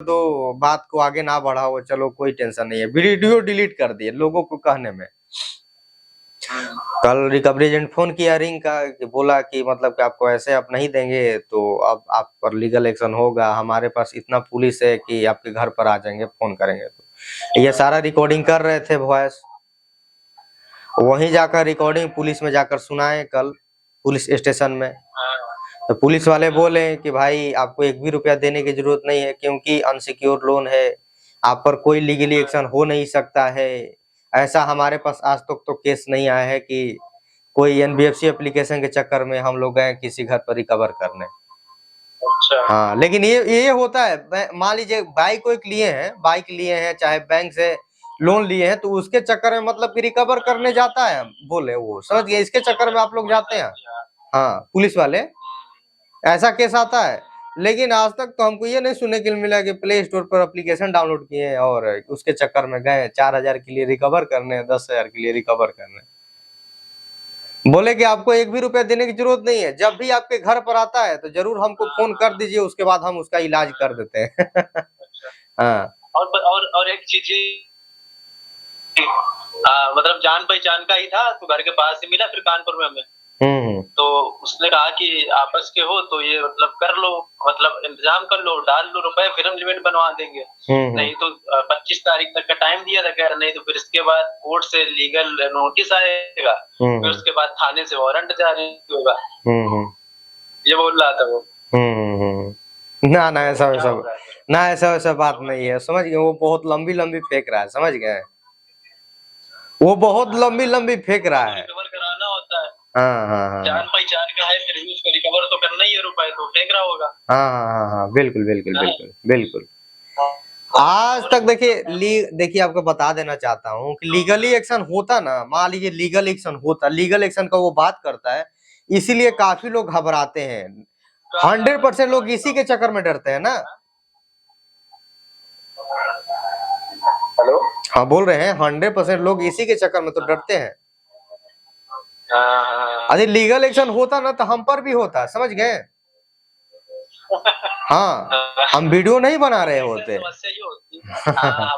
तो बात को आगे ना बढ़ाओ, चलो कोई टेंशन नहीं है, वीडियो डिलीट कर दिए लोगों को कहने में। कल रिकवरी एजेंट फोन किया रिंग का कि बोला कि मतलब कि आपको ऐसे आप नहीं देंगे तो अब आप पर लीगल एक्शन होगा, हमारे पास इतना पुलिस है कि आपके घर पर आ जाएंगे, फोन करेंगे। तो ये सारा रिकॉर्डिंग कर रहे थे वॉइस, वहीं जाकर रिकॉर्डिंग पुलिस में जाकर सुनाए कल पुलिस स्टेशन में। तो पुलिस वाले बोले कि भाई आपको एक भी रुपया देने की जरूरत नहीं है, क्योंकि अनसिक्योर लोन है, आप पर कोई लीगली एक्शन हो नहीं सकता है। ऐसा हमारे पास आज तक तो केस नहीं आया है कि कोई एनबीएफसी एप्लीकेशन के चक्कर में हम लोग गए किसी घर पर रिकवर करने। अच्छा। हाँ, लेकिन ये होता है, मान लीजिए बाइक बाइक लिए हैं चाहे बैंक से लोन लिए हैं, तो उसके चक्कर में मतलब कि रिकवर करने जाता है, बोले वो समझ गए, इसके चक्कर में आप लोग जाते हैं। हाँ, पुलिस वाले ऐसा केस आता है। लेकिन आज तक तो हमको ये नहीं सुनने के लिए मिला कि प्ले स्टोर पर एप्लीकेशन डाउनलोड किए और उसके चक्कर में गए 4000 के लिए रिकवर करने, 10,000 के लिए रिकवर करने। बोले कि आपको एक भी रुपया देने की जरूरत नहीं है, जब भी आपके घर पर आता है तो जरूर हमको फोन कर दीजिए, उसके बाद हम उसका इलाज कर देते हैं। हाँ, और एक चीज मतलब जान पहचान का ही था, तो घर के पास ही मिला फिर कानपुर में हमें। तो उसने कहा कि आपस के हो तो ये मतलब कर लो, मतलब इंतजाम कर लो, डाल लो रुपए, फिर हम लिमिट बनवा देंगे। नहीं तो 25 तारीख तक का टाइम दिया था, कह रहे नहीं तो फिर इसके बाद कोर्ट से लीगल नोटिस आएगा, फिर उसके बाद थाने से वारंट जारी होगा। ये बोल रहा था वो। ना ऐसा वैसा बात नहीं है, समझ गए, वो बहुत लंबी फेंक रहा है, समझ गए, वो बहुत लंबी फेंक रहा है। रिकवर कराना होता है। हाँ, जान पहचान का है, फिर भी उसको रिकवर तो करना ही है, रुपए तो फेंक रहा होगा। हाँ, बिल्कुल। आज तक देखिए आपको बता देना चाहता हूँ कि लीगली एक्शन होता ना, मान लीजिए लीगल एक्शन का वो बात करता है, इसीलिए काफी लोग घबराते हैं। 100% लोग इसी के चक्कर में डरते हैं ना। हेलो, हाँ बोल रहे हैं 100% लोग इसी के चक्कर में तो डरते हैं। अरे लीगल एक्शन होता ना तो हम पर भी होता, समझ गए। हाँ, हम वीडियो नहीं बना रहे होते। समस्या ये होती है,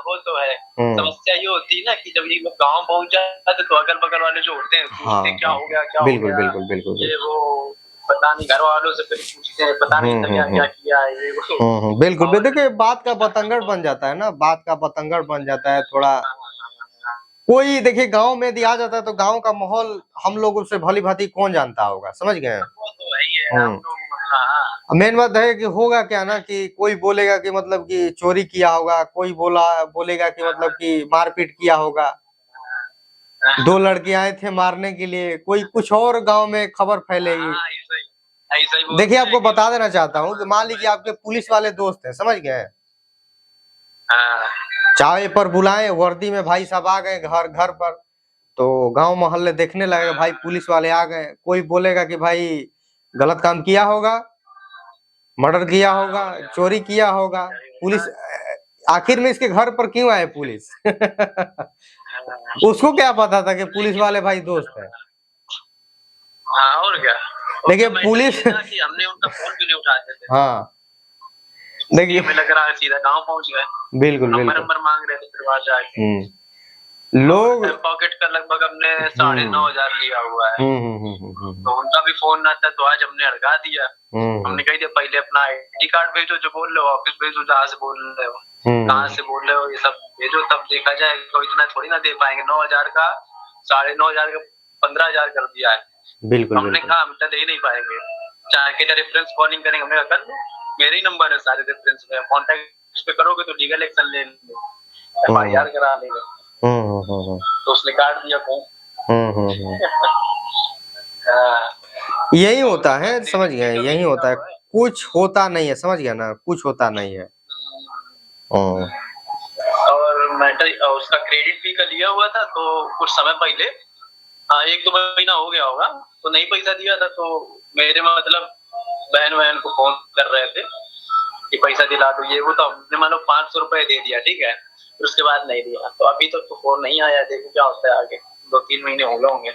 वो तो है। समस्या ये होती है ना कि जब ये गांव पहुंच जाते तो अगल बगल वाले जो होते हैं पूछते क्या हो गया, क्या हो गया, बिल्कुल ये वो पता नहीं, घर वालों से फिर पूछते हैं, पता नहीं क्या किया है ये वो। बिल्कुल, देखिए बात का बतंगड़ बन जाता है ना, बात का बतंगड़ बन जाता है थोड़ा। कोई देखिए गांव में दिया जाता है तो गांव का माहौल हम लोगों से भली भांति कौन जानता होगा, समझ गए। मेन बात है कि होगा क्या ना कि कोई बोलेगा कि मतलब कि चोरी किया होगा, कोई बोलेगा कि मतलब कि मारपीट किया होगा, 2 लड़के आए थे मारने के लिए, कोई कुछ और गांव में खबर फैलेगी। देखिए आपको बता देना चाहता हूँ कि मान लीजिए आपके पुलिस वाले दोस्त हैं, समझ गए, चाय पर बुलाए, वर्दी में भाई साहब आ गए घर पर, तो गांव मोहल्ले देखने लगेगा भाई पुलिस वाले आ गए, कोई बोलेगा कि भाई गलत काम किया होगा, मर्डर किया होगा, चोरी किया होगा, पुलिस आखिर में इसके घर पर क्यों आए पुलिस। उसको क्या पता था कि पुलिस वाले भाई दोस्त है। हाँ, और क्या। देखिए पुलिस हमने उनका फोन भी नहीं उठाते थे। हाँ, देखिए में लग रहा सीधा गांव पहुंच गए, बिल्कुल नंबर मांग रहे थे, फिर वहां जाके लोग पॉकेट का लगभग हमने 9,500 लिया हुआ है। तो उनका भी फोन आता, तो आज हमने हड़का दिया। हमने कही दिया पहले अपना आईडी कार्ड भेजो, जो बोल रहे हो, ऑफिस भेजो जहाँ से बोल रहे हो, कहाँ से बोल रहे हो, ये सब भेजो, तब देखा जाए। तो इतना थोड़ी ना दे पाएंगे, 9,000 का 9,500 का 15,000 कर दिया है। बिल्कुल हमने कहा हम तो दे नहीं पाएंगे, चाहे क्या रेफरेंस कॉलिंग करेंगे, हमने कहा कर लो, मेरे ही नंबर है सारे रेफरेंस में, कॉन्टेक्ट पे करोगे तो लीगल एक्शन ले लेंगे, FIR करा लेंगे। तो उसने काट दिया फोन। यही होता है, समझ गए, यही होता है, कुछ होता नहीं है, समझ गया ना, कुछ होता नहीं है। और मैटर उसका क्रेडिट भी का लिया हुआ था, तो कुछ समय पहले 1-2 महीना हो गया होगा, तो नहीं पैसा दिया था, तो मेरे मतलब बहन को फोन कर रहे थे कि पैसा दिला दो ये वो, तो हमने मानो 500 रुपए दे दिया, ठीक है, फिर उसके बाद नहीं दिया, तो अभी तक तो फोन नहीं आया, देखो क्या होता है आगे, 2-3 महीने हो गए होंगे।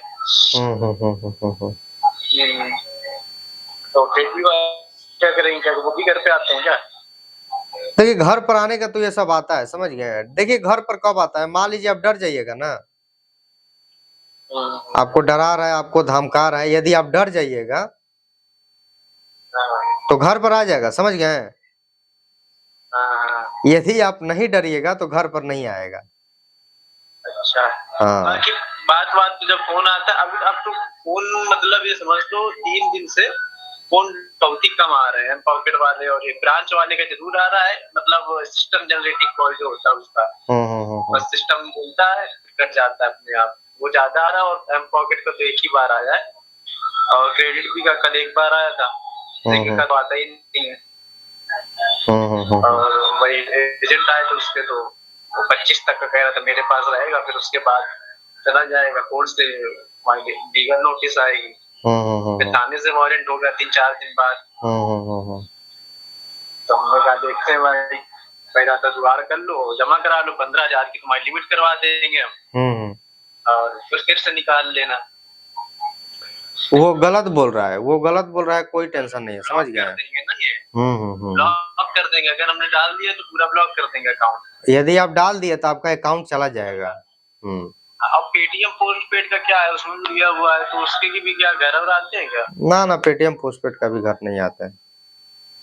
तो फिर भी क्या करेंगे, क्या वो भी घर पे आते हैं क्या? देखिए घर पर आने का तो ये सब आता है, समझ गए। देखिए घर पर कब आता है, मान लीजिए आप डर जाइएगा ना, आपको डरा रहा है, आपको धमका रहा है, यदि आप डर जाइएगा तो घर पर आ जाएगा, समझ गए। यदि आप नहीं डरिएगा तो घर पर नहीं आएगा। अच्छा। हाँ बाकी बात बात पे जब फोन आता है, अब तो फोन मतलब ये समझ लो 3 दिन से फोन बहुत ही कम आ रहे हैं, पॉकेट वाले और ये ब्रांच वाले का जरूर आ रहा है, मतलब सिस्टम जनरेटिंग कॉल जो होता है उसका, बस सिस्टम बोलता है कट जाता है अपने आप, वो ज्यादा आ रहा है। और एम पॉकेट का तो एक ही बार आया है, और क्रेडिट भी का कल एक बार आया था, लेकिन कल आता ही नहीं है। और वही एजेंट आए तो उसके तो 25 तक का कह रहा था मेरे पास रहेगा, फिर उसके बाद चला जाएगा कोर्ट से, लीगल नोटिस आएगी, फिर थाने से वारंट होगा 3-4 दिन बाद। तो हमने कहा देखते हैं भाई, पहला तो जुगाड़ कर लो, जमा करा लो, 15,000 की तुम्हारी लिमिट करवा देंगे हम, और फिर से निकाल लेना। वो गलत बोल रहा है, वो गलत बोल रहा है, कोई टेंशन नहीं है, समझ गया। ब्लॉक कर देंगे, अगर हमने डाल दिया तो पूरा ब्लॉक कर देंगे अकाउंट। यदि आप डाल दिए तो आपका अकाउंट चला जाएगा। अब पेटीएम पोस्टपेड का क्या है, उसमें लिया हुआ है तो उसके भी क्या घर और आते हैं क्या? ना पेटीएम पोस्टपेड का भी घर नहीं आता है।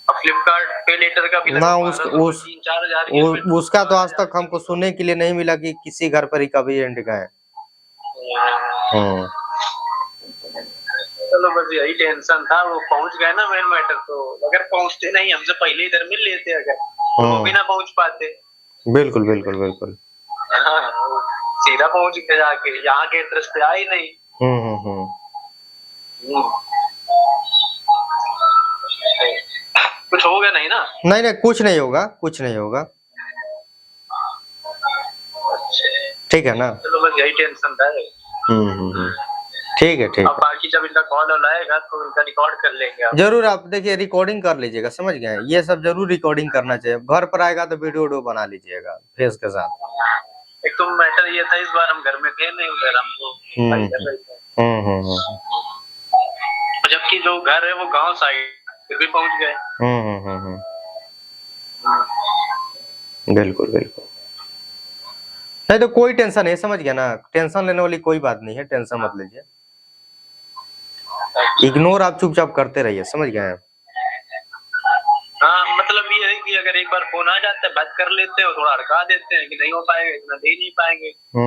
फ्लिपकार्ट पे लेटर का भी ना उस 3-4 हजार उसका तो आज तक हमको सुनने के लिए नहीं मिला कि किसी घर पर रिकवरी एजेंट गए। चलो बस यही टेंशन था, वो पहुंच गए ना मेन मैटर, तो अगर पहुंचते नहीं हमसे पहले इधर मिल लेते, अगर तो वो भी ना पहुंच पाते। बिल्कुल बिल्कुल बिल्कुल। सीधा पहुंच के जाके यहाँ के एड्रेस पे आई नहीं। कुछ होगा नहीं ना? नहीं कुछ नहीं होगा, कुछ नहीं होगा। ठीक है ना? चलो बस यही टेंशन था। ठीक है ठीक। अब बाकी जब इनका कॉल आएगा तो इनका रिकॉर्ड कर लेंगे आप। जरूर, आप देखिए रिकॉर्डिंग कर लीजिएगा, समझ गए, ये सब जरूर रिकॉर्डिंग करना चाहिए। घर पर आएगा तो वीडियो बना लीजिएगा फेस के साथ। एक तो मैटर ये था, इस बार हम घर में थे नहीं, उधर हमको जबकि जो घर है वो गांव साइड, फिर भी पहुंच गए। बिल्कुल बिल्कुल। नहीं तो कोई टेंशन नहीं, समझ गया ना, टेंशन लेने वाली कोई बात नहीं है, टेंशन मत लीजिए। इग्नोर आप चुपचाप करते रहिए, समझ गए। हाँ मतलब ये है कि अगर एक बार फोन आ जाता है बात कर लेते हो, थोड़ा अड़का देते हैं कि नहीं हो पाएगा, इतना दे नहीं पाएंगे, तो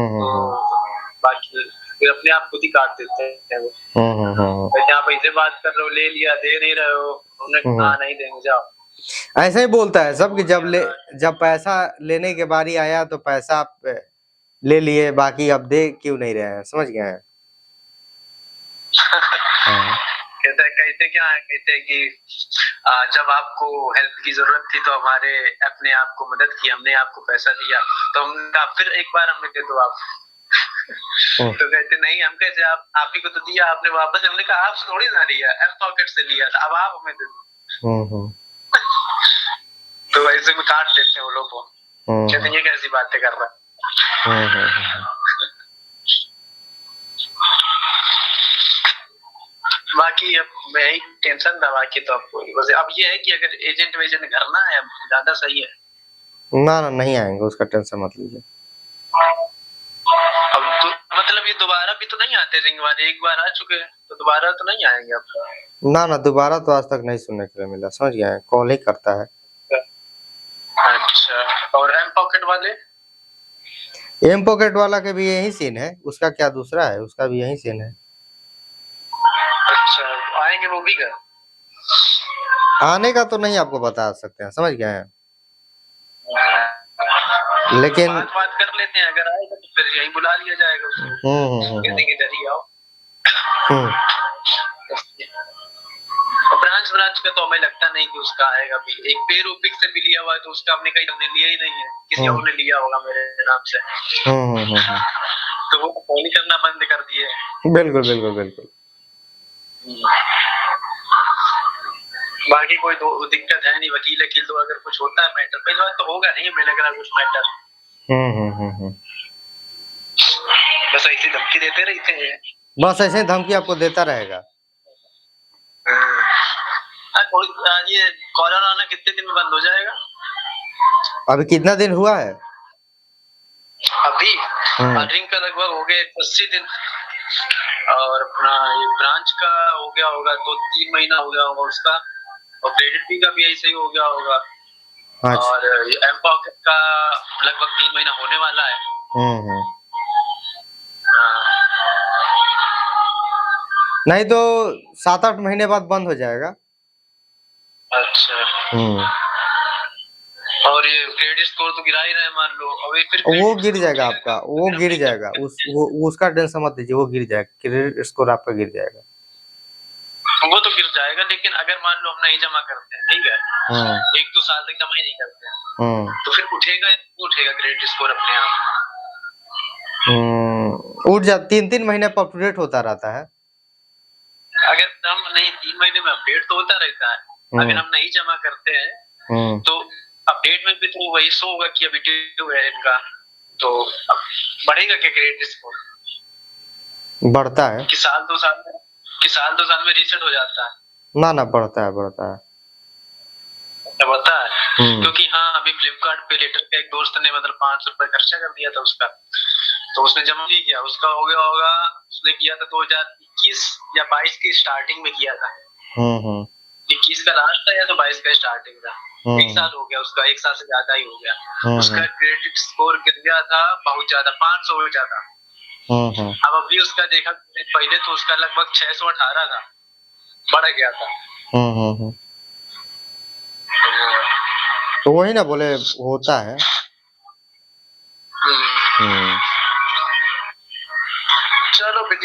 बाकी फिर अपने आप खुद ही काट देते हैं वो। यहाँ पैसे बात कर रहे हो, ले लिया, दे नहीं रहे हो, उन्हें कहा नहीं देंगे, जाओ। ऐसा ही बोलता है सब कि जब पैसा लेने के बारी आया तो पैसा आप ले लिए, बाकी अब दे क्यों नहीं रहे हैं, समझ गए हैं। कहते क्या है, कहते कि जब आपको हेल्प की जरूरत थी तो हमारे अपने आप को मदद की, हमने आपको पैसा दिया, तो हमने फिर एक बार हमें दे दो आप। तो कहते नहीं, हम कैसे, आप ही को तो दिया आपने वापस। हमने कहा आप थोड़ी ना लिया, एम पॉकेट से लिया था, अब आप हमें दे दो। तो ऐसे में काट देते हैं वो लोग को, कहते ये कैसी बातें कर रहा है। बाकी अब मैं ही टेंशन था, बाकी तो आपको बस अब ये है कि अगर एजेंट वेजेंट घर ना है ज्यादा सही है। ना नहीं आएंगे, उसका टेंशन मत लीजिए। अब तो मतलब ये दोबारा भी तो नहीं आते रिंग वाले, एक बार आ चुके हैं तो दोबारा तो नहीं आएंगे अब। ना दोबारा तो आज तक नहीं सुनने के लिए मिला, समझ गए, कॉल ही करता है। अच्छा, और एम पॉकेट वाले? एम पॉकेट वाला के भी यही सीन है, उसका क्या दूसरा है, उसका भी यही सीन है। अच्छा, आएंगे वो भी घर? आने का तो नहीं आपको बता सकते हैं, समझ गए हैं, लेकिन बात कर लेते हैं, अगर आएगा तो फिर यही बुला लिया जाएगा उसको, कहेंगे इधर ही आओ। ब्रांच का तो हमें लगता नहीं कि उसका आएगा भी। एक पेरूपिक से भी लिया हुआ है तो उसका हमने कहीं हमने लिया ही नहीं है, किसी और ने लिया होगा मेरे नाम से। तो वो फोन करना बंद कर दिए। बिल्कुल बिल्कुल बिल्कुल। बाकी कोई दिक्कत है नहीं, वकील वकील तो अगर कुछ होता है मैटर, पहली बात तो होगा नहीं हमें लग रहा कुछ मैटर। बस ऐसी धमकी देते रहते हैं, बस ऐसे धमकी आपको देता रहेगा। ये कॉलर आना कितने दिन में बंद हो जाएगा? अभी कितना दिन हुआ है? अभी रिंग का लगभग हो गए 80 दिन, और अपना ये ब्रांच का हो गया होगा 2-3 महीना हो गया होगा उसका, और क्रेडिट बी का भी ऐसे ही हो गया होगा। अच्छा। और एम पॉकेट का लगभग 3 महीना होने वाला है। हाँ। नहीं तो 7-8 महीने बाद बंद हो जाएगा। अच्छा। और ये क्रेडिट स्कोर तो गिरा ही रहे मान लो, अभी फिर वो गिर जाएगा आपका, वो गिर जाएगा, उसका टेंशन मत लीजिए, वो गिर जाएगा, क्रेडिट स्कोर आपका गिर जाएगा। वो तो गिर जाएगा, लेकिन अगर मान लो हम नहीं जमा करते हैं, ठीक है, 1-2 साल तक जमा ही नहीं करते हैं, तो फिर उठेगा क्रेडिट स्कोर अपने आप? उठ जा 3-3 महीने पर अपडेट होता रहता है। अगर हम नहीं 3 महीने में अपडेट तो होता रहता है, अगर हम नहीं जमा करते हैं तो अपडेट में भी तो वही शो होगा कि अभी ड्यू है इनका, तो अब बढ़ेगा क्या क्रेडिट स्कोर? बढ़ता है कि साल 2 साल में रीसेट हो जाता है? ना बढ़ता है बढ़ता है। क्योंकि हाँ, अभी फ्लिपकार्ट पे लेटर का एक दोस्त ने मतलब 500 रुपए खर्चा कर दिया था उसका, तो उसने जमा नहीं किया, उसका हो गया होगा, उसने किया था 2021 या 22 की स्टार्टिंग में किया था। 21 का लास्ट था या तो 22 का स्टार्टिंग था। 1 साल हो गया उसका, 1 साल से ज्यादा ही हो गया। उसका क्रेडिट स्कोर गिर गया था बहुत ज्यादा, 500 हो ज्यादा। अब अभी उसका देखा, पहले तो उसका लगभग 618 था, बढ़ गया था। तो वही ना बोले होता है। चलो फिर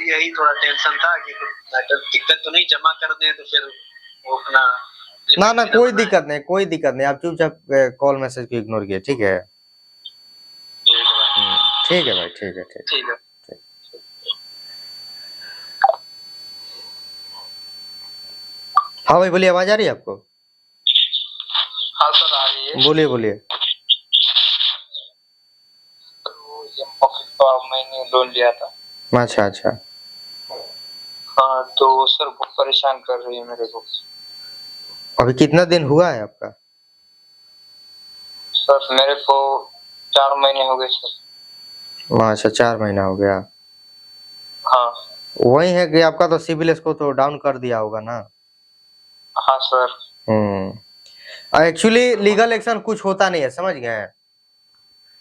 यही थोड़ा टेंशन था कि दिक्कत तो नहीं, जमा कर दें तो फिर वो अपना ना कोई दिक्कत नहीं, आप चुपचाप कॉल मैसेज को इग्नोर किए, ठीक है? ठीक है भाई, ठीक है। हाँ भाई बोलिए, आवाज आ रही है आपको? हाँ सर आ रही है। बोलिए। तो मैंने लोन लिया था। अच्छा। हाँ तो सर बहुत परेशान कर रही है मेरे को। अभी कितना दिन हुआ है आपका? सर मेरे को 4 महीने हो गए सर। अच्छा, 4 महीना हो गया। हाँ वही है कि आपका तो सिबिल स्कोर तो डाउन कर दिया होगा ना? हाँ सर। एक्चुअली लीगल एक्शन कुछ होता नहीं है, समझ गए?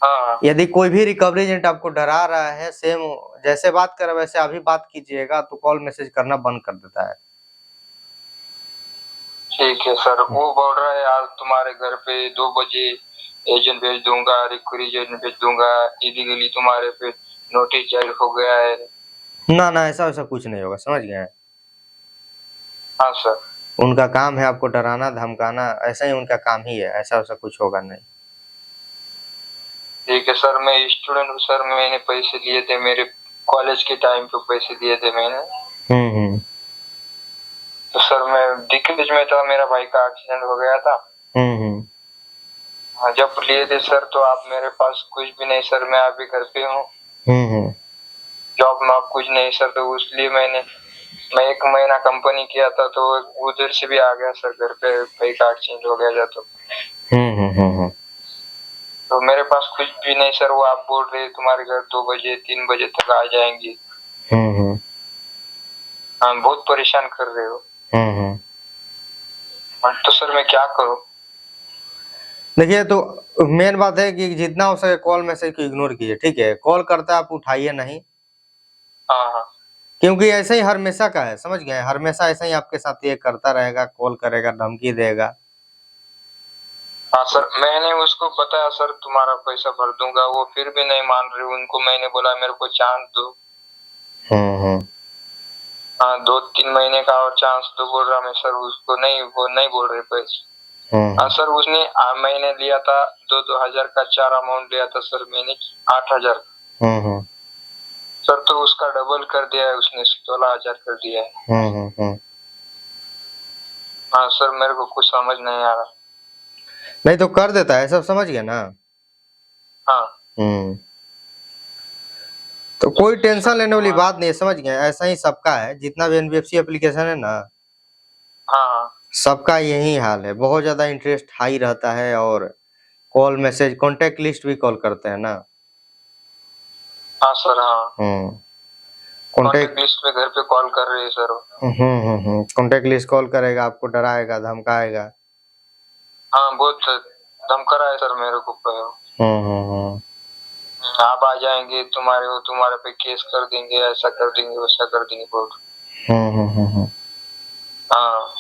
हाँ। यदि कोई भी रिकवरी एजेंट आपको डरा रहा है, सेम जैसे बात कर वैसे अभी बात कीजिएगा, तो कॉल मैसेज करना बंद कर देता है। ठीक है सर। वो बोल रहा है आज तुम्हारे घर पे 2 बजे एजेंट भेज दूंगा, रिकवरी एजेंट भेज दूंगा, इलीगली तुम्हारे पे नोटिस जारी हो गया है। ना ऐसा वैसा कुछ नहीं होगा, समझ गए? हाँ सर। उनका काम है आपको डराना धमकाना, ऐसा ही उनका काम ही है, ऐसा वैसा कुछ होगा नहीं। ठीक है सर, मैं स्टूडेंट हूँ सर, मैंने पैसे लिए थे, मेरे कॉलेज के टाइम पे पैसे दिए थे मैंने। तो सर मैं दिक्कत में था, मेरा भाई का एक्सीडेंट हो गया था। जब लिए थे सर तो आप मेरे पास कुछ भी नहीं सर, मैं अभी घर पे हूँ। जॉब में आप कुछ नहीं सर, तो इसलिए मैं 1 महीना कंपनी किया था, तो उधर से भी आ गया सर घर पे, भाई का एक्सीडेंट हो गया था तो मेरे पास कुछ भी नहीं सर। वो आप बोल रहे तुम्हारे घर 2 बजे 3 बजे तक आ जाएंगे। हाँ बहुत परेशान कर रहे हो। तो सर मैं क्या करूं? देखिए, तो मेन बात है कि जितना हो सके कॉल मैसेज को इग्नोर कीजिए, ठीक है? कॉल करता है आप उठाइए नहीं। हाँ। क्योंकि ऐसे ही हमेशा का है, समझ गए? हमेशा ऐसा ही आपके साथ ये करता रहेगा, कॉल करेगा, धमकी देगा। हाँ सर, मैंने उसको बताया सर तुम्हारा पैसा भर दूंगा, वो फिर भी नहीं मान रहे। उनको मैंने बोला मेरे को चांस दो। हाँ 2-3 महीने का और चांस दो बोल रहा मैं सर उसको, नहीं वो नहीं बोल रहे पैसे। हाँ सर उसने मैंने लिया था 2-2 हजार का 4 अमाउंट लिया था सर मैंने, 8,000। सर तो उसका डबल कर दिया है उसने, 16,000 कर दिया है। हाँ सर मेरे को कुछ समझ नहीं आ रहा। नहीं तो कर देता है सब, समझ गया ना? हाँ। तो कोई टेंशन लेने वाली बात नहीं है, समझ गए? ऐसा ही सबका है, जितना भी एनबीएफसी एप्लीकेशन है ना। हाँ। सबका यही हाल है, बहुत ज्यादा इंटरेस्ट हाई रहता है और कॉल मैसेज कॉन्टेक्ट लिस्ट भी कॉल करते हैं ना। हाँ सर हाँ। कॉन्टेक्ट लिस्ट पे घर पे कॉल कर रहे हैं सर। कॉन्टेक्ट लिस्ट कॉल करेगा, आपको डराएगा, धमकाएगा। हाँ बहुत धमका रहा है सर मेरे को। आप आ जाएंगे, तुम्हारे पे केस कर देंगे, ऐसा कर देंगे, वैसा कर देंगे बहुत। हाँ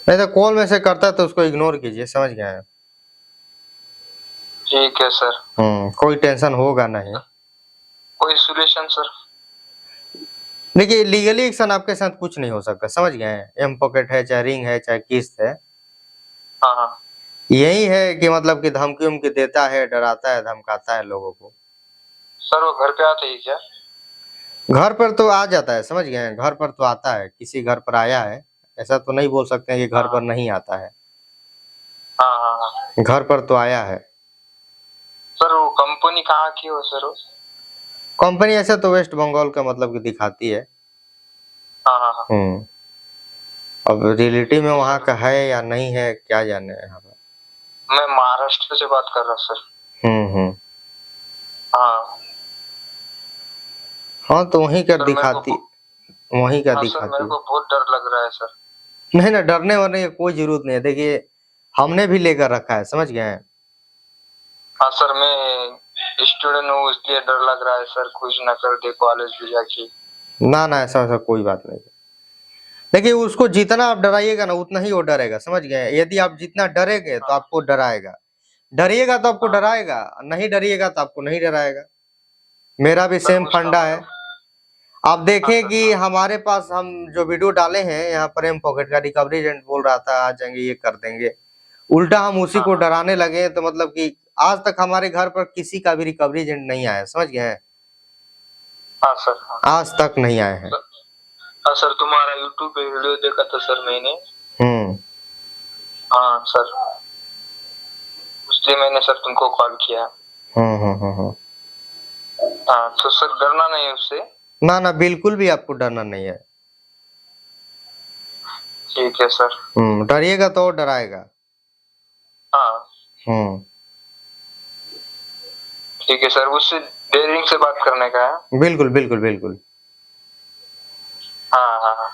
नहीं तो कॉल में से करता है तो उसको इग्नोर कीजिए, समझ गए। ठीक है सर। कोई टेंशन होगा नहीं। कोई सोल्यूशन सर? देखिए लीगली एक्शन आपके साथ कुछ नहीं हो सकता, समझ गए। एम पॉकेट है, चाहे रिंग है, चाहे किस्त है। हाँ। यही है कि मतलब कि धमकी उमकी देता है, डराता है, धमकाता है लोगों को। सर वो घर पे आते ही क्या? घर पर तो आ जाता है, समझ गए। घर पर तो आता है, किसी घर पर आया है, ऐसा तो नहीं बोल सकते हैं कि घर पर नहीं आता है। हाँ। घर पर तो आया है। सर वो कंपनी कहाँ की हो सर? कंपनी ऐसे तो वेस्ट बंगाल का मतलब कि दिखाती है। हाँ। अब रियलिटी में वहाँ का है या नहीं है, क्या जाने यहाँ पर। मैं महाराष्ट्र से बात कर रहा सर। हाँ। हाँ तो वहीं का दिखाती, वहीं का हाँ दिखाती। सर मेरे को बहुत डर लग रहा है सर। नहीं ना, डरने वरने की कोई जरूरत नहीं है। देखिए हमने भी लेकर रखा है, समझ गए। हाँ सर मैं स्टूडेंट हूँ इसलिए डर लग रहा है सर, कुछ ना कर दे कॉलेज भी जाके। ना ना, ऐसा ऐसा कोई बात नहीं। देखिए उसको जितना आप डराइएगा ना उतना ही वो डरेगा, समझ गए। यदि आप जितना डरेंगे तो आपको डराएगा, डरिएगा तो आपको डराएगा, नहीं डरिएगा तो आपको नहीं डराएगा। मेरा भी सेम फंडा है। आप देखें कि हमारे पास हम जो वीडियो डाले हैं यहाँ पर एम पॉकेट का, रिकवरी एजेंट बोल रहा था आ जाएंगे, ये कर देंगे। उल्टा हम उसी को डराने लगे, तो मतलब कि आज तक हमारे घर पर किसी का भी रिकवरी एजेंट नहीं आया, समझ गए। हाँ सर आज तक नहीं आए हैं। हाँ सर तुम्हारा यूट्यूब पे वीडियो देखा था सर मैंने। हाँ सर इसलिए मैंने सर तुमको कॉल किया। हाँ तो सर डरना नहीं है उससे? ना ना, बिल्कुल भी आपको डरना नहीं है। ठीक है सर। डरिएगा तो और डराएगा। हाँ ठीक है सर, उससे डेयरिंग से बात करने का है। बिल्कुल बिल्कुल बिल्कुल। हाँ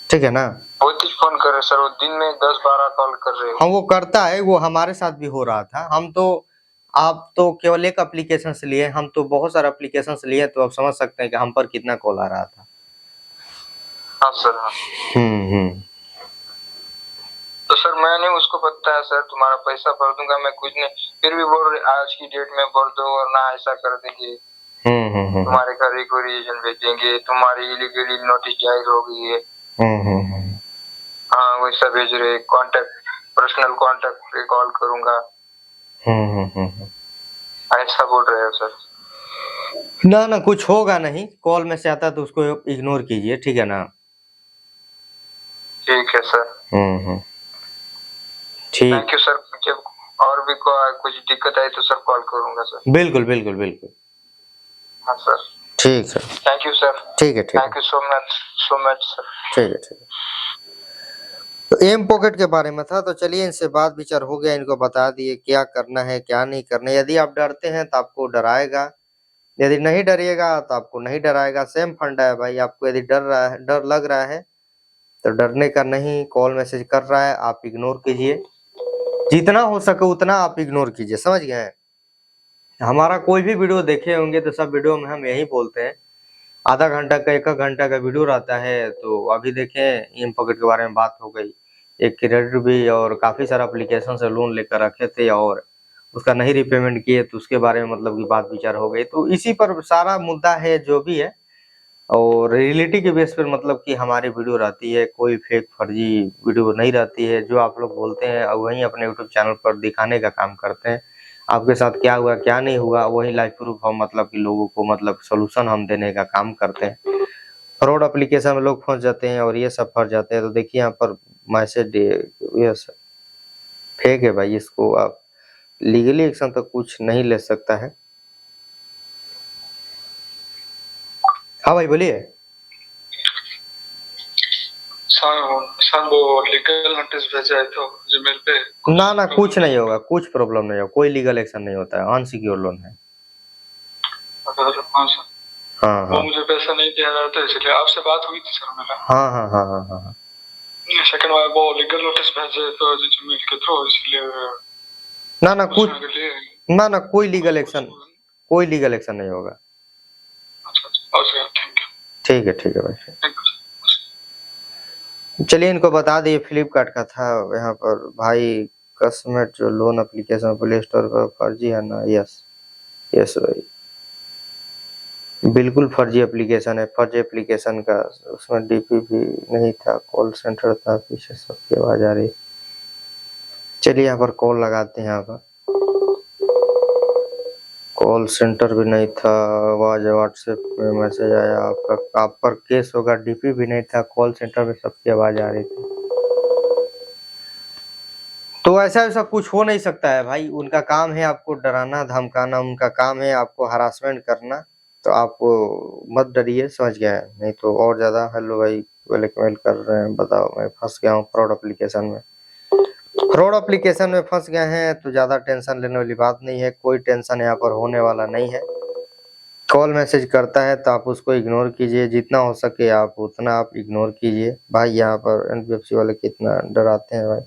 ठीक है ना। बहुत ही फोन कर रहे सर, वो दिन में 10-12 कॉल कर रहे। हाँ वो करता है, वो हमारे साथ भी हो रहा था। हम तो, आप तो केवल एक एप्लीकेशन से लिए, हम तो बहुत सारे एप्लीकेशन से लिए, तो आप समझ सकते हैं कि हम पर कितना कॉल आ रहा था। हाँ सर। तो सर मैंने उसको बताया सर तुम्हारा पैसा भर दूंगा मैं, कुछ नहीं, फिर भी बोल रहे आज की डेट में भर दो वरना ऐसा कर देंगे, तुम्हारे घर रिकवरी एजेंट भेजेंगे, तुम्हारी इलीगली नोटिस जारी हो गई है। हाँ वैसा भेज रहे, कांटेक्ट पर्सनल कांटेक्ट पे कॉल करूंगा, ऐसा बोल रहे हो सर। ना ना, कुछ होगा नहीं। कॉल में से आता है तो उसको इग्नोर कीजिए, ठीक है ना। ठीक है सर। ठीक। थैंक यू सर, जब और भी कुछ दिक्कत आई तो सर कॉल करूंगा सर। बिल्कुल बिल्कुल बिल्कुल। हाँ सर ठीक सर। Thank you sir. ठीक है, ठीक है। Thank you so much sir. ठीक है, ठीक है। तो एम पॉकेट के बारे में था, तो चलिए इनसे बात विचार हो गया, इनको बता दिए क्या करना है क्या नहीं करना। यदि आप डरते हैं तो आपको डराएगा, यदि नहीं डरिएगा तो आपको नहीं डराएगा। सेम फंडा है भाई। आपको यदि डर रहा है, डर लग रहा है तो डरने का नहीं, कॉल मैसेज कर रहा है आप इग्नोर कीजिए, जितना हो सके उतना आप इग्नोर कीजिए, समझ गए। हमारा कोई भी वीडियो देखे होंगे तो सब वीडियो में हम यही बोलते हैं, आधा घंटा का 1 घंटा का वीडियो रहता है। तो अभी देखें एम पॉकेट के बारे में बात हो गई, एक क्रेडिट भी और काफी सारा एप्लीकेशन से लोन लेकर रखे थे और उसका नहीं रिपेमेंट किए, तो उसके बारे में मतलब की बात विचार हो गई। तो इसी पर सारा मुद्दा है जो भी है, और रियलिटी के बेस पर मतलब कि हमारी वीडियो रहती है, कोई फेक फर्जी वीडियो नहीं रहती है। जो आप लोग बोलते हैं वही अपने यूट्यूब चैनल पर दिखाने का काम करते हैं। आपके साथ क्या हुआ क्या नहीं हुआ वही लाइव प्रूफ हम मतलब कि लोगों को मतलब सोल्यूशन हम देने का काम करते हैं। फ्रॉड एप्लीकेशन में लोग फंस जाते हैं और ये सब फंस जाते हैं। तो देखिए यहाँ पर मैसेज ये सब फेक है भाई, इसको आप लीगली एक्शन तो कुछ नहीं ले सकता है। हाँ भाई बोलिए। सर वो लीगल नोटिस भेजा है तो जीमेल पे। ना ना कुछ नहीं होगा, कुछ प्रॉब्लम नहीं होगा, कोई लीगल एक्शन नहीं होता है, अनसिक्योर लोन है। हाँ सर। हाँ वो हाँ मुझे पैसा नहीं दिया रहा था इसलिए आपसे बात हुई थी सर मेरा। हाँ हाँ हाँ हाँ हाँ हाँ। सेकंड बार वो लीगल नोटिस भेजे तो जीमेल के थ्रू इसलिए ना ना कुछ, उसके लिए। ना ना कोई लीगल एक्शन नहीं होगा। अच्छा थैंक यू। ठीक है भाई। Thank you. चलिए इनको बता दिए, फ्लिपकार्ट का था यहाँ पर भाई, कस्टमर जो लोन एप्लीकेशन प्ले स्टोर पर फर्जी है ना। यस यस भाई, बिल्कुल फर्जी एप्लीकेशन है, फर्जी एप्लीकेशन का उसमें डीपी भी नहीं था, कॉल सेंटर था, पीछे सबकी आवाज आ रही। चलिए यहाँ पर कॉल लगाते हैं, यहाँ पर कॉल सेंटर भी नहीं था, आवाज व्हाट्सएप में मैसेज आया आपका, आप पर केस होगा, डीपी भी नहीं था, कॉल सेंटर में सबकी आवाज आ रही थी। तो ऐसा कुछ हो नहीं सकता है भाई, उनका काम है आपको डराना धमकाना, उनका काम है आपको हरासमेंट करना, तो आप मत डरिए, समझ गए? नहीं तो और ज्यादा। हेलो भाई, ब्लैकमेल कर रहे हैं, बताओ मैं फंस गया हूँ फ्रॉड एप्लीकेशन में। फ्रॉड एप्लीकेशन में फंस गए हैं तो ज्यादा टेंशन लेने वाली बात नहीं है, कोई टेंशन यहाँ पर होने वाला नहीं है। कॉल मैसेज करता है तो आप उसको इग्नोर कीजिए, जितना हो सके आप उतना आप इग्नोर कीजिए। भाई यहाँ पर एनबीएफसी वाले कितना डराते हैं भाई,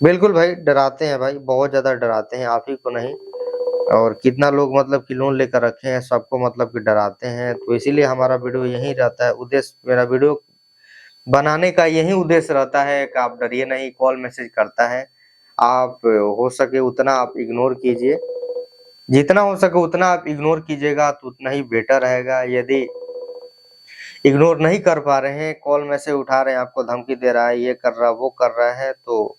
बिल्कुल भाई डराते हैं भाई, बहुत ज्यादा डराते हैं, आप ही को नहीं और कितना लोग मतलब कि लोन लेकर रखे हैं सबको मतलब कि डराते हैं। तो इसीलिए हमारा वीडियो यही रहता है, उद्देश्य मेरा वीडियो बनाने का यही उद्देश्य रहता है कि आप डरिए नहीं, कॉल मैसेज करता है आप हो सके उतना आप इग्नोर कीजिए, जितना हो सके उतना आप इग्नोर कीजिएगा तो उतना ही बेटर रहेगा। यदि इग्नोर नहीं कर पा रहे हैं, कॉल मैसेज उठा रहे हैं, आपको धमकी दे रहा है, ये कर रहा वो कर रहा है, तो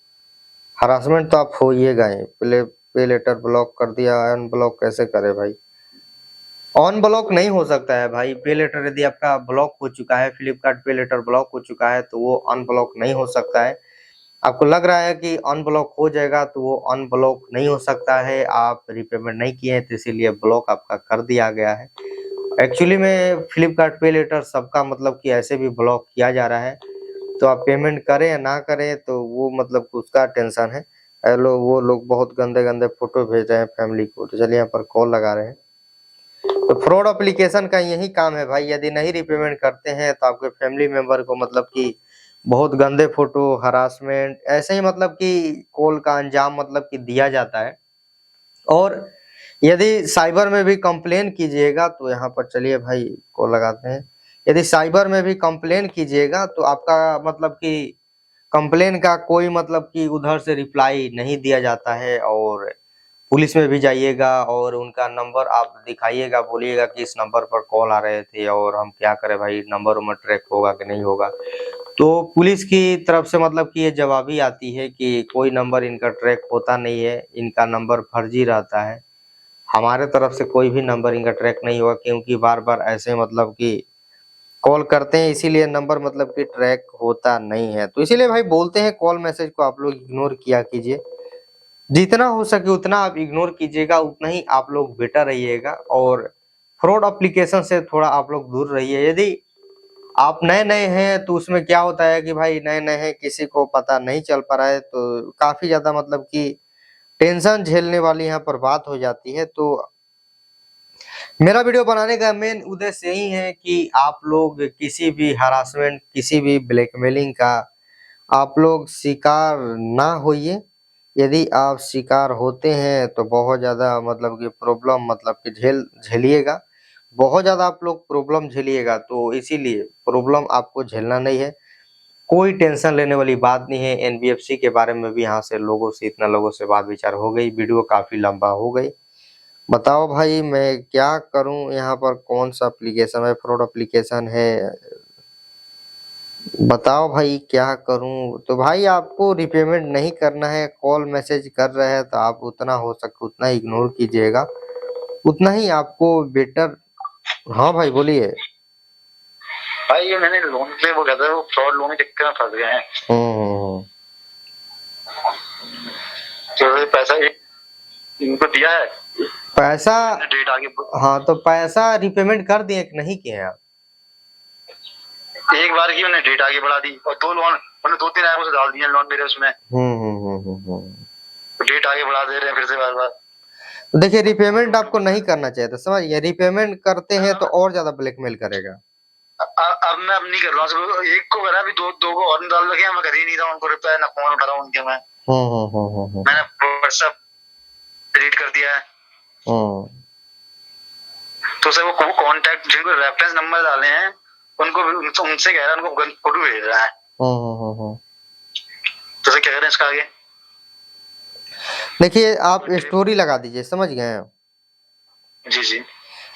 हरासमेंट तो आप होइएगा ही। पे लेटर ब्लॉक कर दिया, अनब्लॉक कैसे करे भाई? ऑन ब्लॉक नहीं हो सकता है भाई, पे लेटर यदि आपका ब्लॉक हो चुका है, फ्लिपकार्ट पे लेटर ब्लॉक हो चुका है तो वो अनब्लॉक नहीं हो सकता है। आपको लग रहा है कि अनब्लॉक हो जाएगा, तो वो अनब्लॉक नहीं हो सकता है, आप रीपेमेंट नहीं किए हैं तो इसीलिए ब्लॉक आपका कर दिया गया है। एक्चुअली में फ्लिपकार्ट पे लेटर सबका मतलब कि ऐसे भी ब्लॉक किया जा रहा है, तो आप पेमेंट करें या ना करें तो वो मतलब उसका टेंशन है। हेलो, वो लोग बहुत गंदे गंदे फोटो भेज रहे हैं फैमिली को, तो चलिए यहाँ पर कॉल लगा रहे हैं। तो फ्रॉड एप्लीकेशन का यही काम है भाई, यदि नहीं रिपेमेंट करते हैं तो आपके फैमिली मेंबर को मतलब कि बहुत गंदे फोटो, हरासमेंट, ऐसे ही मतलब कि कॉल का अंजाम मतलब कि दिया जाता है। और यदि साइबर में भी कंप्लेन कीजिएगा तो यहाँ पर चलिए भाई कॉल लगाते हैं, यदि साइबर में भी कंप्लेन कीजिएगा तो आपका मतलब कि कंप्लेन का कोई मतलब कि उधर से रिप्लाई नहीं दिया जाता है। और पुलिस में भी जाइएगा और उनका नंबर आप दिखाइएगा, बोलिएगा कि इस नंबर पर कॉल आ रहे थे और हम क्या करें भाई, नंबर उम्र ट्रैक होगा कि नहीं होगा। तो पुलिस की तरफ से मतलब कि ये जवाबी आती है कि कोई नंबर इनका ट्रैक होता नहीं है, इनका नंबर फर्जी रहता है, हमारे तरफ से कोई भी नंबर इनका ट्रैक नहीं हुआ, क्योंकि बार बार ऐसे मतलब कि कॉल करते हैं, इसीलिए नंबर मतलब कि ट्रैक होता नहीं है। तो इसीलिए भाई बोलते हैं कॉल मैसेज को आप लोग इग्नोर किया कीजिए, जितना हो सके उतना आप इग्नोर कीजिएगा, उतना ही आप लोग बेटर रहिएगा। और फ्रॉड एप्लीकेशन से थोड़ा आप लोग दूर रहिए। यदि आप नए नए हैं तो उसमें क्या होता है कि भाई नए नए हैं, किसी को पता नहीं चल पा रहा है, तो काफी ज्यादा मतलब कि टेंशन झेलने वाली यहाँ पर बात हो जाती है। तो मेरा वीडियो बनाने का मेन उद्देश्य यही है कि आप लोग किसी भी हरासमेंट, किसी भी ब्लैकमेलिंग का आप लोग शिकार ना होइए। यदि आप शिकार होते हैं तो बहुत ज़्यादा मतलब कि प्रॉब्लम मतलब कि झेलिएगा, बहुत ज़्यादा आप लोग प्रॉब्लम झेलिएगा। तो इसीलिए प्रॉब्लम आपको झेलना नहीं है, कोई टेंशन लेने वाली बात नहीं है। एनबीएफसी के बारे में भी यहाँ से लोगों से इतना लोगों से बात विचार हो गई, वीडियो काफ़ी लंबा हो गई। बताओ भाई मैं क्या करूं, यहाँ पर कौन सा एप्लीकेशन है, फ्रॉड एप्लीकेशन है, बताओ भाई क्या करूं? तो भाई आपको रिपेमेंट नहीं करना है, कॉल मैसेज कर रहे हैं तो आप उतना हो सके उतना इग्नोर कीजिएगा, उतना ही आपको बेटर। हाँ भाई बोलिए। भाई ये मैंने लोन पे वो कहता है वो फ्रॉड लोन के चक्कर में फंस गए हैं। तो पैसा इनको दिया है पैसा, डेट आगे। हाँ तो पैसा रिपेमेंट कर दिए कि नहीं किए आप? एक बार की मैंने डेट आगे बढ़ा दी और 2-3 ऐप से डाल दिए लोन मेरे उसमें। डेट आगे बढ़ा दे रहे हैं फिर से बार बार। तो देखिए रिपेमेंट आपको नहीं करना चाहिए था, समझिए रिपेमेंट करते हैं तो और ज्यादा ब्लैकमेल करेगा। अब मैं नहीं कर रहा हूँ, एक को करा, अभी दो को और डाल रखे, मैं कर ही नहीं रहा उनको रिप्लाई, ना फोन उठा रहा हूँ उनके मैं। मैंने व्हाट्सएप डिलीट कर दिया है। तो सर वो कांटेक्ट जिनको रेफरेंस नंबर डाले हैं उनको उनसे कह रहा है, उनको फोटो भेज रहा है। तो सर क्या करें इसका आगे? देखिए आप स्टोरी लगा दीजिए, समझ गए? जी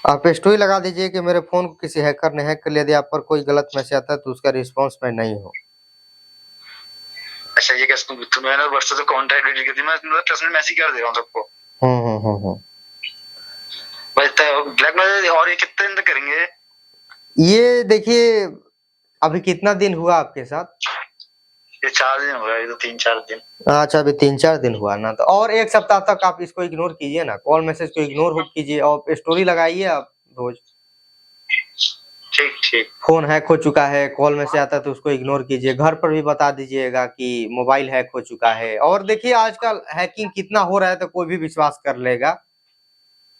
आप स्टोरी लगा दीजिए कि मेरे फोन को किसी हैकर ने हैक कर लिया, यदि आप पर कोई गलत मैसेज आता है तो उसका रिस्पांस मैं नहीं हूँ। अच्छा ये कैसे? तो मैंने व्हाट्सएप से कांटेक्ट डिलीट कर दी, मैं पर्सनल मैसेज कर दे रहा हूँ सबको। ब्लैकमेल। और ये कितने दिन तक करेंगे? ये देखिए अभी कितना दिन हुआ आपके साथ? ये 4 दिन हो गया, ये तो 3-4 दिन। अच्छा अभी 3-4 दिन हुआ ना, तो और 1 सप्ताह तक आप इसको इग्नोर कीजिए ना, कॉल मैसेज को इग्नोर कीजिए और स्टोरी लगाइए आप रोज। ठीक। फोन हैक हो चुका है, कॉल मैसेज आता है तो उसको इग्नोर कीजिए, घर पर भी बता दीजिएगा कि मोबाइल हैक हो चुका है। और देखिए आजकल हैकिंग कितना हो रहा है तो कोई भी विश्वास कर लेगा।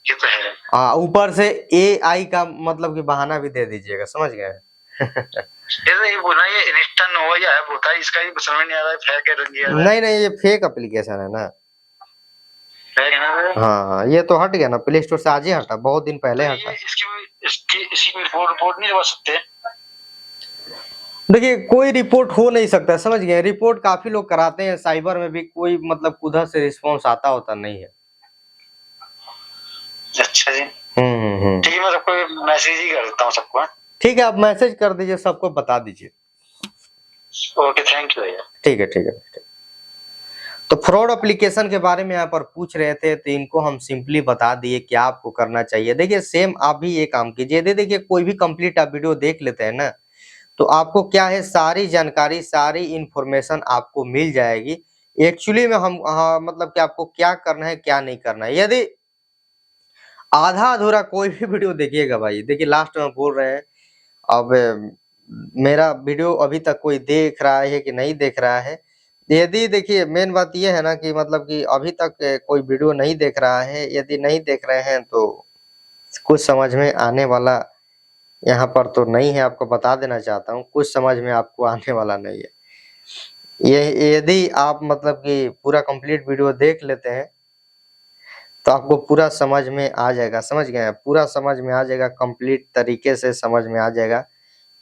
ये तो है। ऊपर से AI का मतलब कि बहाना भी दे दीजिएगा, समझ गए? ये बोला ये इंस्टा नोवा या ऐप होता है, इसका ही समझ नहीं आ रहा है फेक है। नहीं ये फेक एप्लीकेशन है ना। फेक है ना? हाँ ये तो हट गया ना, प्ले स्टोर से आज ही हटा, बहुत दिन पहले हटा। इसकी रिपोर्ट नहीं करवा सकते? देखिए कोई रिपोर्ट हो नहीं सकता, समझ गए? रिपोर्ट काफी लोग कराते हैं साइबर में भी, कोई मतलब उधर से रिस्पांस आता होता नहीं है। अच्छा जी। ठीक है, मैं सबको मैसेज ही कर देता हूँ सबको। ठीक है आप मैसेज कर दीजिए, सबको बता दीजिए। ओके थैंक यू भैया। ठीक है। तो फ्रॉड एप्लीकेशन के बारे में यहाँ पर पूछ रहे थे, तो इनको हम सिंपली बता दिए क्या आपको करना चाहिए। देखिए सेम आप भी ये काम कीजिए। देखिए कोई भी कंप्लीट आप वीडियो देख लेते हैं ना, तो आपको क्या है सारी जानकारी, सारी इंफॉर्मेशन आपको मिल जाएगी। एक्चुअली में हम मतलब कि आपको क्या करना है क्या नहीं करना है। यदि आधा अधूरा कोई भी वीडियो देखिएगा भाई, देखिए लास्ट में बोल रहे हैं, अब मेरा वीडियो अभी तक कोई देख रहा है कि नहीं देख रहा है। यदि देखिए मेन बात ये है ना कि मतलब कि अभी तक कोई वीडियो नहीं देख रहा है, यदि नहीं देख रहे हैं तो कुछ समझ में आने वाला यहाँ पर तो नहीं है। आपको बता देना चाहता हूँ कुछ समझ में आपको आने वाला नहीं है। ये यदि आप मतलब कि पूरा कंप्लीट वीडियो देख लेते हैं तो आपको पूरा समझ में आ जाएगा, समझ गए? पूरा समझ में आ जाएगा, कंप्लीट तरीके से समझ में आ जाएगा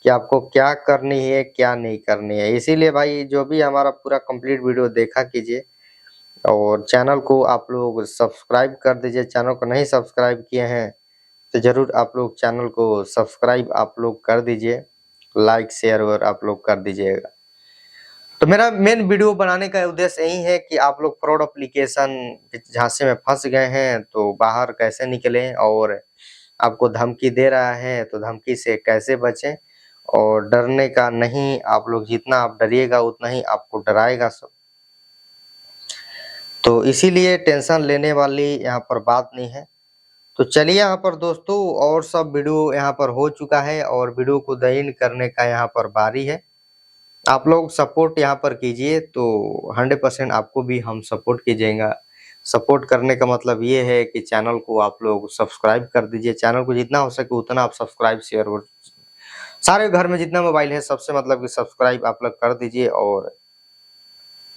कि आपको क्या करनी है क्या नहीं करनी है। इसीलिए भाई जो भी हमारा पूरा कंप्लीट वीडियो देखा कीजिए और चैनल को आप लोग सब्सक्राइब कर दीजिए। चैनल को नहीं सब्सक्राइब किए हैं तो जरूर आप लोग चैनल को सब्सक्राइब आप लोग कर दीजिए, लाइक शेयर और आप लोग कर दीजिएगा। तो मेरा मेन वीडियो बनाने का उद्देश्य यही है कि आप लोग फ्रॉड एप्लीकेशन के झांसे में फंस गए हैं तो बाहर कैसे निकलें, और आपको धमकी दे रहा है तो धमकी से कैसे बचें। और डरने का नहीं, आप लोग जितना आप डरिएगा उतना ही आपको डराएगा सब। तो इसीलिए टेंशन लेने वाली यहाँ पर बात नहीं है। तो चलिए यहाँ पर दोस्तों और सब वीडियो यहाँ पर हो चुका है और वीडियो को द करने का यहाँ पर बारी है। आप लोग सपोर्ट यहाँ पर कीजिए तो 100% आपको भी हम सपोर्ट कीजिएगा। सपोर्ट करने का मतलब ये है कि चैनल को आप लोग सब्सक्राइब कर दीजिए। चैनल को जितना हो सके उतना आप सब्सक्राइब शेयर और सारे घर में जितना मोबाइल है सबसे मतलब कि सब्सक्राइब आप लोग कर दीजिए और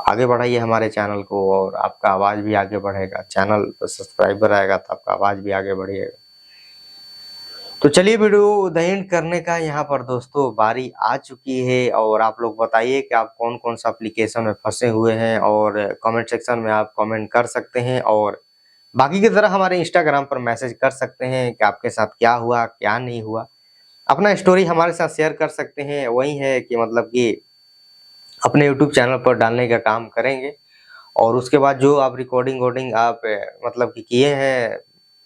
आगे बढ़ाइए हमारे चैनल को, और आपका आवाज़ भी आगे बढ़ेगा। चैनल पर सब्सक्राइबर आएगा तो आपका आवाज़ भी आगे बढ़ेगा। तो चलिए वीडियो द एंड करने का यहाँ पर दोस्तों बारी आ चुकी है, और आप लोग बताइए कि आप कौन कौन सा एप्लीकेशन में फंसे हुए हैं, और कमेंट सेक्शन में आप कमेंट कर सकते हैं। और बाकी की तरह हमारे इंस्टाग्राम पर मैसेज कर सकते हैं कि आपके साथ क्या हुआ क्या नहीं हुआ। अपना स्टोरी हमारे साथ शेयर कर सकते हैं। वही है कि मतलब कि अपने यूट्यूब चैनल पर डालने का काम करेंगे, और उसके बाद जो आप रिकॉर्डिंग आप मतलब कि किए हैं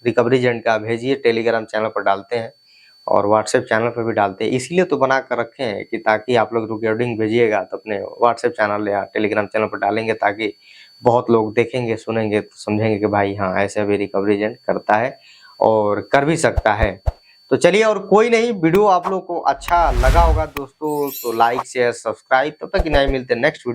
रिकवरी एजेंट का भेजिए, टेलीग्राम चैनल पर डालते हैं और व्हाट्सएप चैनल पर भी डालते हैं। इसलिए तो बना कर रखे हैं कि ताकि आप लोग रिकॉर्डिंग भेजिएगा तो अपने व्हाट्सएप चैनल या टेलीग्राम चैनल पर डालेंगे, ताकि बहुत लोग देखेंगे सुनेंगे तो समझेंगे कि भाई हाँ ऐसे भी रिकवरी एजेंट करता है और कर भी सकता है। तो चलिए, और कोई नहीं, वीडियो आप लोग को अच्छा लगा होगा दोस्तों तो लाइक शेयर सब्सक्राइब, तब तक नहीं मिलते नेक्स्ट वीडियो।